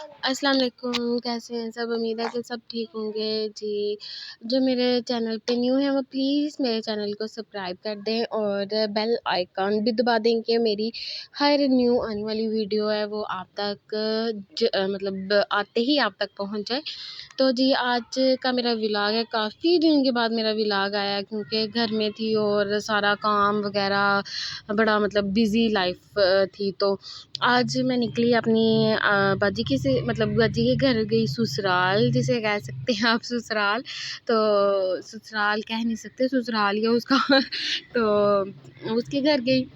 अस्सलाम वालेकुम, कैसे हैं सब? उम्मीद है कि सब ठीक होंगे जी। जो मेरे चैनल पे न्यू है वो प्लीज़ मेरे चैनल को सब्सक्राइब कर दें और बेल आइकन भी दबा दें कि मेरी हर न्यू आने वाली वीडियो है वो आप तक मतलब आते ही आप तक पहुंच जाए। तो जी आज का मेरा व्लॉग है, काफ़ी दिन के बाद मेरा व्लॉग आया क्योंकि घर में थी और सारा काम वगैरह बड़ा मतलब बिज़ी लाइफ थी। तो आज मैं निकली अपनी बाजी के से मतलब बाजी के घर गई, ससुराल जिसे कह सकते हैं आप, ससुराल। तो ससुराल कह नहीं सकते, ससुराल ही है उसका तो उसके घर गई।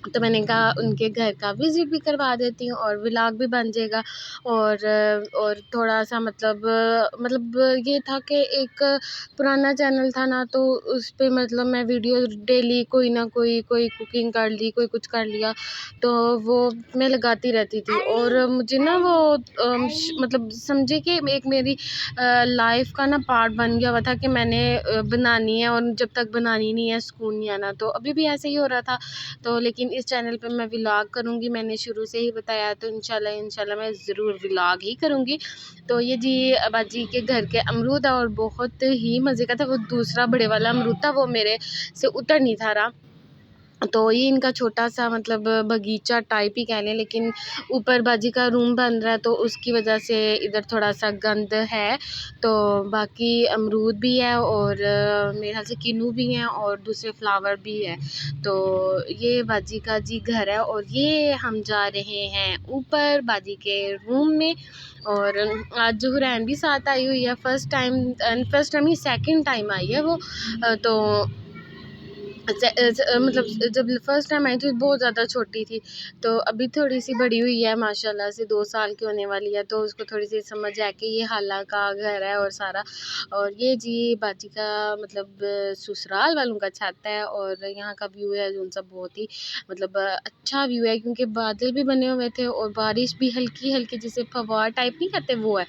तो मैंने कहा उनके घर का विज़िट भी करवा देती हूँ और व्लॉग भी बन जाएगा। और थोड़ा-सा मतलब ये था कि एक पुराना चैनल था ना, तो उस पे मतलब मैं वीडियो डेली कोई ना कोई कुकिंग कर ली, कोई कुछ कर लिया, तो वो मैं लगाती रहती थी। और मुझे ना वो मतलब समझे कि एक मेरी लाइफ़ का ना पार्ट बन गया हुआ था कि मैंने बनानी है और जब तक बनानी नहीं है सुकून नहीं आना। तो अभी भी ऐसे ही हो रहा था। तो लेकिन इस चैनल पे मैं व्लॉग करूँगी, मैंने शुरू से ही बताया, तो इंशाल्लाह मैं ज़रूर व्लॉग ही करूँगी। तो ये जी बाजी के घर के अमरूद है और बहुत ही मज़े का था। वो दूसरा बड़े वाला अमरूद था, वो मेरे से उतर नहीं था रहा। तो ये इनका छोटा-सा मतलब बगीचा टाइप ही कह लें, लेकिन ऊपर बाजी का रूम बन रहा है तो उसकी वजह से इधर थोड़ा-सा गंद है। तो बाकी अमरूद भी है और मेरे ख़्याल से किन्नू भी हैं और दूसरे फ्लावर भी है। तो ये बाजी का जी घर है और ये हम जा रहे हैं ऊपर बाजी के रूम में। और आज ज़ुहरैन भी साथ आई हुई है, first time he second time I है वो। तो मतलब जब फर्स्ट टाइम आई थी बहुत ज़्यादा छोटी थी, तो अभी थोड़ी-सी बड़ी हुई है माशाल्लाह से, 2 साल की होने वाली है, तो उसको थोड़ी-सी समझ है कि ये खाला का घर है और सारा। और ये जी बाजी का मतलब ससुराल वालों का छत है और यहाँ का व्यू है जो-सा बहुत ही मतलब अच्छा व्यू है, क्योंकि बादल भी बने हुए थे और बारिश भी हल्की-हल्की जिसे फव्वार टाइप नहीं कहते वो है।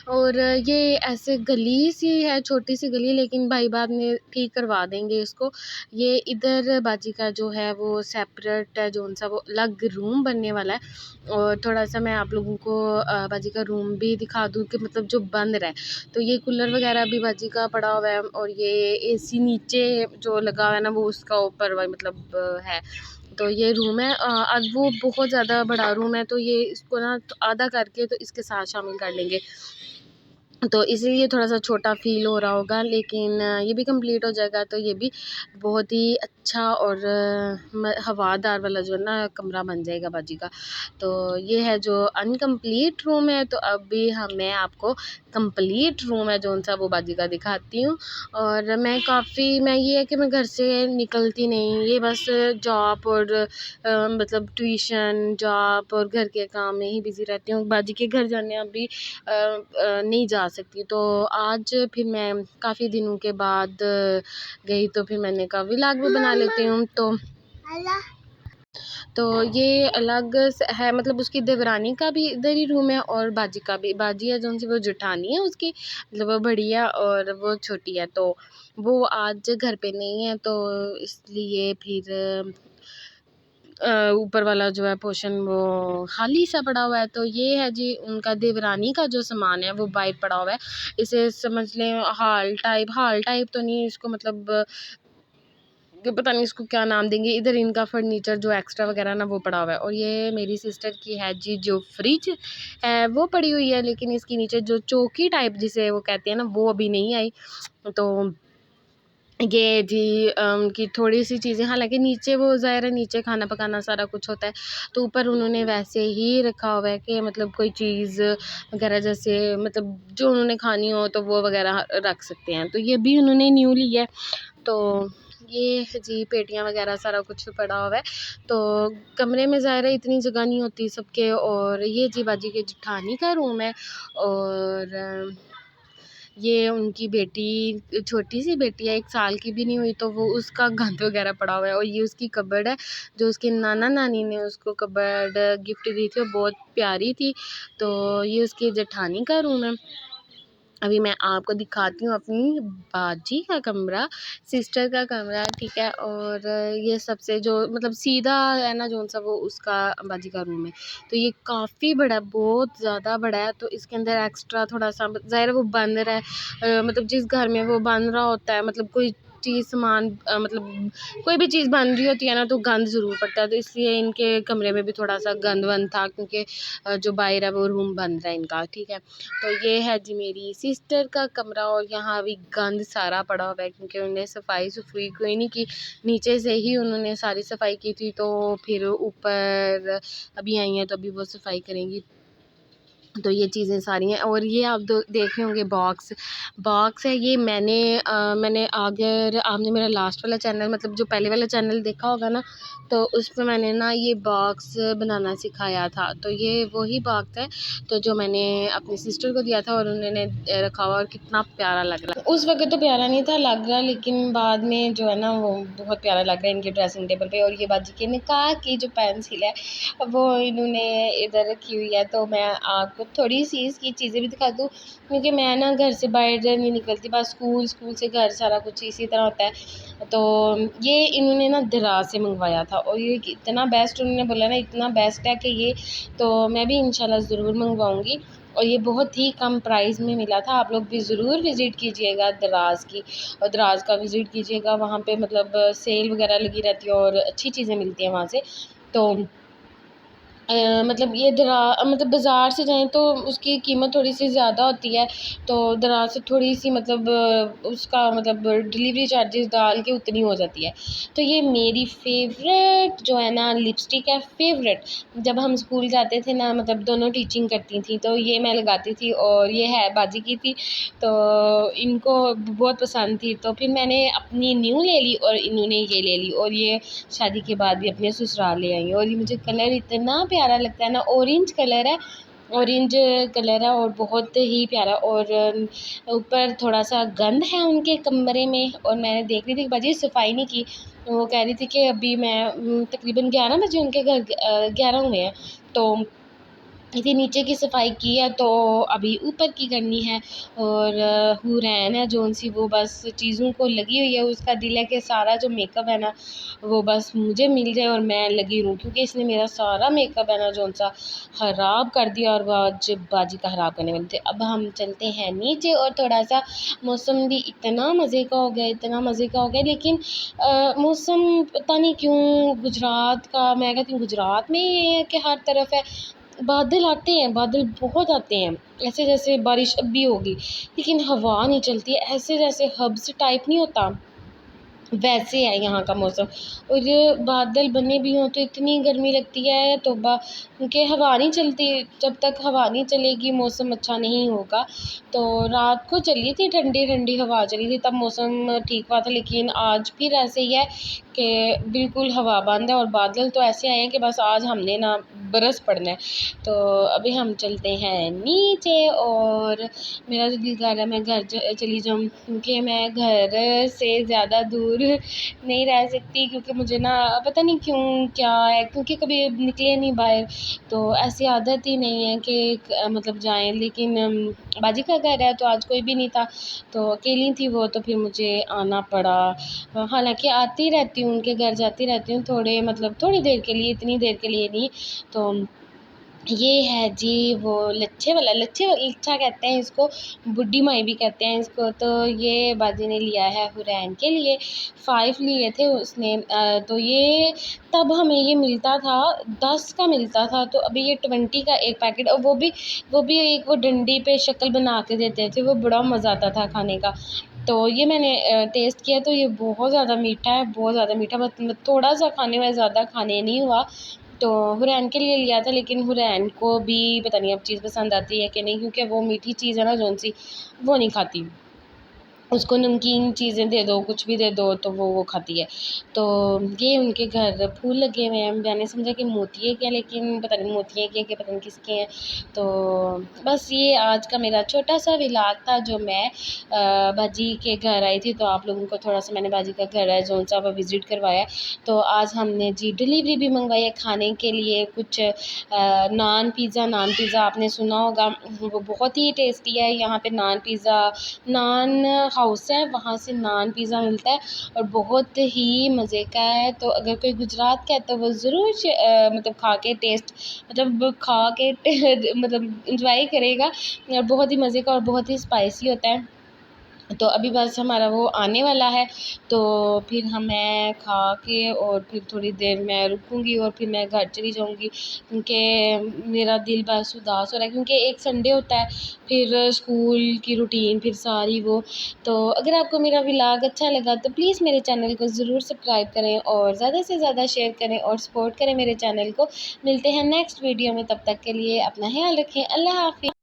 और ये ऐसे गली सी है, छोटी सी गली, लेकिन भाई बाद में ठीक करवा देंगे इसको। ये इधर बाजी का जो है वो सेपरेट है, जो-सा वो अलग रूम बनने वाला है। और थोड़ा-सा मैं आप लोगों को बाजी का रूम भी दिखा दूँ कि मतलब जो बंद रहा है। तो ये कूलर वगैरह भी बाजी का पड़ा हुआ है और ये एसी नीचे जो लगा हुआ है ना वो उसका ऊपर व मतलब है। तो ये रूम है। अब वो बहुत ज़्यादा बड़ा रूम है, तो ये इसको ना आधा करके तो इसके साथ शामिल कर लेंगे। तो इसीलिए थोड़ा-सा छोटा फ़ील हो रहा होगा, लेकिन ये भी कंप्लीट हो जाएगा तो ये भी बहुत ही अच्छा और हवादार वाला जो है ना कमरा बन जाएगा बाजी का। तो ये है जो अनकम्प्लीट रूम है, तो अभी मैं आपको कंप्लीट रूम है जौन-सा वो बाजी का दिखाती हूँ। और मैं ये है कि मैं घर से निकलती नहीं, ये बस जॉब और मतलब ट्यूशन, जॉब और घर के काम में ही बिज़ी रहती हूँ। बाजी के घर जाने अभी नहीं जा सकती। तो आज फिर मैं काफ़ी दिनों के बाद गई, तो फिर मैंने कहा व्लॉग भी बना लेती हूँ। तो ये अलग है, मतलब उसकी देवरानी का भी इधर ही रूम है और बाजी का भी। बाजी है जो वो जेठानी है उसकी, मतलब वो बड़ी है और वो छोटी है, तो वो आज घर पे नहीं है, तो इसलिए फिर ऊपर वाला जो है पोर्शन वो खाली सा पड़ा हुआ है। तो ये है जी उनका देवरानी का जो सामान है वो बाहर पड़ा हुआ है। इसे समझ लें हाल टाइप तो नहीं, इसको मतलब कि पता नहीं इसको क्या नाम देंगे। इधर इनका फर्नीचर जो एक्स्ट्रा वगैरह ना वो पड़ा हुआ है। और ये मेरी सिस्टर की है जी जो फ्रिज है वो पड़ी हुई है, लेकिन इसके नीचे जो चौकी टाइप जिसे वो कहते हैं ना वो अभी नहीं आई। तो ये जी उनकी थोड़ी-सी चीज़ें, हालाँकि नीचे वो ज़ाहिर है नीचे खाना पकाना सारा कुछ होता है, तो ऊपर उन्होंने वैसे ही रखा हुआ है कि मतलब कोई चीज़ वग़ैरह जैसे मतलब जो उन्होंने खानी हो तो वो वग़ैरह रख सकते हैं। तो ये भी उन्होंने न्यू ली है। तो ये है जी पेटियाँ वग़ैरह सारा कुछ पड़ा हुआ है। तो कमरे में ज़ाहिर है इतनी जगह नहीं होती सबके। और ये जी बाजी की जेठानी का रूम है। और ये उनकी बेटी, छोटी-सी बेटी है, 1 साल की भी नहीं हुई, तो वो उसका गंद वग़ैरह पड़ा हुआ है। और ये उसकी कबर्ड है, जो उसके नाना-नानी ने उसको कबर्ड गिफ्ट दी थी, वो बहुत प्यारी थी। तो ये उसकी जेठानी का रूम है। अभी मैं आपको दिखाती हूँ अपनी बाजी का कमरा, सिस्टर का कमरा, ठीक है। और ये सबसे जो मतलब सीधा है ना जोन सा, वो उसका बाजी का रूम है। तो ये काफ़ी बड़ा है, बहुत ज़्यादा बड़ा है। तो इसके अंदर एक्स्ट्रा थोड़ा सा ज़ाहिर है वो बंद रहा है, मतलब जिस घर में वो बन रहा होता है, मतलब कोई चीज़ सामान मतलब कोई भी चीज़ बन रही होती है ना, तो गंद ज़रूर पड़ता है। तो इसलिए इनके कमरे में भी थोड़ा सा गंद वंद था, क्योंकि जो बाहर है वो रूम बंद रहा है इनका, ठीक है। तो ये है जी मेरी सिस्टर का कमरा, और यहाँ भी गंद सारा पड़ा हुआ है, क्योंकि उन्होंने सफाई सफाई कोई नहीं की। नीचे से ही उन्होंने सारी सफाई की थी, तो फिर ऊपर अभी आई हैं, तो अभी वो सफाई करेंगी। तो ये चीज़ें सारी हैं। और ये आप देख रहे होंगे बॉक्स है ये। मैंने अगर आपने मेरा लास्ट वाला चैनल मतलब जो पहले वाला चैनल देखा होगा ना, तो उसमें मैंने ना ये बॉक्स बनाना सिखाया था। तो ये वही बॉक्स है, तो जो मैंने अपनी सिस्टर को दिया था और उन्होंने रखा हुआ, और कितना प्यारा लग रहा है। उस वक्त तो प्यारा नहीं था लग रहा, लेकिन बाद में जो है ना वो बहुत प्यारा लग रहा है इनके ड्रेसिंग टेबल पे। और ये बाजी के निकाह की जो पेंसिल है वो इन्होंने इधर रखी हुई है। तो मैं आपको थोड़ी सी इसकी चीज़ें भी दिखा दूँ, क्योंकि मैं ना घर से बाहर नहीं निकलती, बस स्कूल से घर सारा कुछ इसी तरह होता है। तो ये इन्होंने ना दराज से मंगवाया था, और ये इतना बेस्ट उन्होंने बोला ना, इतना बेस्ट है कि ये तो मैं भी इंशाल्लाह ज़रूर मंगवाऊँगी। और ये बहुत ही कम प्राइस में मिला था। आप लोग भी ज़रूर विज़िट कीजिएगा दराज की, और दराज का विज़िट कीजिएगा। वहाँ पे मतलब सेल वगैरह लगी रहती है और अच्छी चीज़ें मिलती हैं वहाँ से। तो मतलब ये मतलब बाज़ार से जाएँ तो उसकी कीमत थोड़ी सी ज़्यादा होती है, तो दराज से थोड़ी सी मतलब उसका मतलब डिलीवरी चार्जेस डाल के उतनी हो जाती है। तो ये मेरी फ़ेवरेट जो है ना लिपस्टिक है, फ़ेवरेट। जब हम स्कूल जाते थे ना, मतलब दोनों टीचिंग करती थी, तो ये मैं लगाती थी, और ये है बाजी की थी, तो इनको बहुत पसंद थी। तो फिर मैंने अपनी न्यू ले ली और इन्होंने ये ले ली, और ये शादी के बाद भी अपने ससुराल ले आई। और ये मुझे कलर इतना प्यारा लगता है ना, ऑरेंज कलर है, ऑरेंज कलर है, और बहुत ही प्यारा। और ऊपर थोड़ा सा गंद है उनके कमरे में, और मैंने देख रही थी कि बाजी सफाई नहीं की। वो कह रही थी कि अभी मैं तकरीबन 11 बजे उनके घर 11 हुए हैं, तो यदि नीचे की सफाई की है, तो अभी ऊपर की करनी है। और हुरैन है जोन सी, वो बस चीज़ों को लगी हुई है। उसका दिल है कि सारा जो मेकअप है ना वो बस मुझे मिल जाए और मैं लगी रहूँ, क्योंकि इसने मेरा सारा मेकअप है ना जोन सा ख़राब कर दिया, और वो आज बाजी का ख़राब करने वाले थे। अब हम चलते हैं नीचे, और थोड़ा सा मौसम भी इतना मज़े का हो गया, इतना मज़े का हो गया। लेकिन मौसम पता नहीं क्यों गुजरात का, मैं कहती हूँ गुजरात में ये है कि हर तरफ है, बादल आते हैं, बादल बहुत आते हैं, ऐसे जैसे बारिश अब भी होगी, लेकिन हवा नहीं चलती है, ऐसे जैसे हब्स टाइप नहीं होता, वैसे है यहाँ का मौसम। और ये बादल बने भी हों तो इतनी गर्मी लगती है तौबा, क्योंकि हवा नहीं चलती। जब तक हवा नहीं चलेगी मौसम अच्छा नहीं होगा। तो रात को चली थी ठंडी ठंडी हवा चली थी, तब मौसम ठीक हुआ था। लेकिन आज फिर ऐसे ही है कि बिल्कुल हवा बंद है, और बादल तो ऐसे आए हैं कि बस आज हमने ना बरस पड़ना है। तो अभी हम चलते हैं नीचे, और मेरा तो दिल कर रहा है मैं घर चली जाऊँ, क्योंकि मैं घर से ज़्यादा दूर नहीं रह सकती, क्योंकि मुझे ना पता नहीं क्यों क्या है, क्योंकि कभी निकले नहीं बाहर, तो ऐसी आदत ही नहीं है कि मतलब जाएं। लेकिन बाजी का घर है, तो आज कोई भी नहीं था, तो अकेली थी वो, तो फिर मुझे आना पड़ा। हालांकि आती रहती हूँ उनके घर, जाती रहती हूँ थोड़े मतलब थोड़ी देर के लिए, इतनी देर के लिए नहीं। तो ये है जी वो लच्छा कहते हैं इसको, बुड्ढी माई भी कहते हैं इसको। तो ये बाजी ने लिया है हुरैन के लिए, 5 लिए थे उसने। तो ये तब हमें ये मिलता था 10 का मिलता था, तो अभी ये 20 का एक पैकेट, और वो भी एक वो डंडी पे शक्ल बना के देते थे, वो बड़ा मज़ा आता था खाने का। तो ये मैंने टेस्ट किया, तो ये बहुत ज़्यादा मीठा है, बहुत ज़्यादा मीठा, मतलब थोड़ा सा खाने में, ज़्यादा खाने नहीं हुआ। तो हुरैन के लिए लिया था, लेकिन हुरैन को भी पता नहीं अब चीज़ पसंद आती है कि नहीं, क्योंकि वो मीठी चीज़ है ना जौन सी, वो नहीं खाती। उसको नमकीन चीज़ें दे दो, कुछ भी दे दो तो वो खाती है। तो ये उनके घर फूल लगे हुए हैं। मैंने समझा कि मोती है क्या, लेकिन पता नहीं मोती हैं क्या पता नहीं किसके हैं। तो बस ये आज का मेरा छोटा-सा व्लॉग था जो मैं बाजी के घर आई थी, तो आप लोगों को थोड़ा-सा मैंने बाजी का घर है जौन-सा वो विज़िट करवाया। तो आज हमने जी डिलीवरी भी मंगवाई है खाने के लिए कुछ नान पिज़्ज़ा आपने सुना होगा, वो बहुत ही टेस्टी है। यहाँ पे नान पिज़्ज़ा नान हाउस है, वहाँ से नान पिज़्ज़ा मिलता है और बहुत ही मज़े का है। तो अगर कोई गुजरात का है तो वो ज़रूर मतलब खा के टेस्ट मतलब खा के मतलब एंजॉय करेगा और बहुत ही मज़े का और बहुत ही स्पाइसी होता है। तो अभी बस हमारा वो आने वाला है, तो फिर मैं खा के और फिर थोड़ी देर मैं रुकूँगी और फिर मैं घर चली जाऊँगी, क्योंकि मेरा दिल बस उदास हो रहा है, क्योंकि एक संडे होता है, फिर स्कूल की रूटीन फिर सारी वो। तो अगर आपको मेरा व्लॉग अच्छा लगा तो प्लीज़ मेरे चैनल को ज़रूर सब्सक्राइब करें और ज़्यादा से ज़्यादा शेयर करें और सपोर्ट करें मेरे चैनल को। मिलते हैं नेक्स्ट वीडियो में, तब तक के लिए अपना ख़्याल रखें। अल्लाह हाफ़िज़।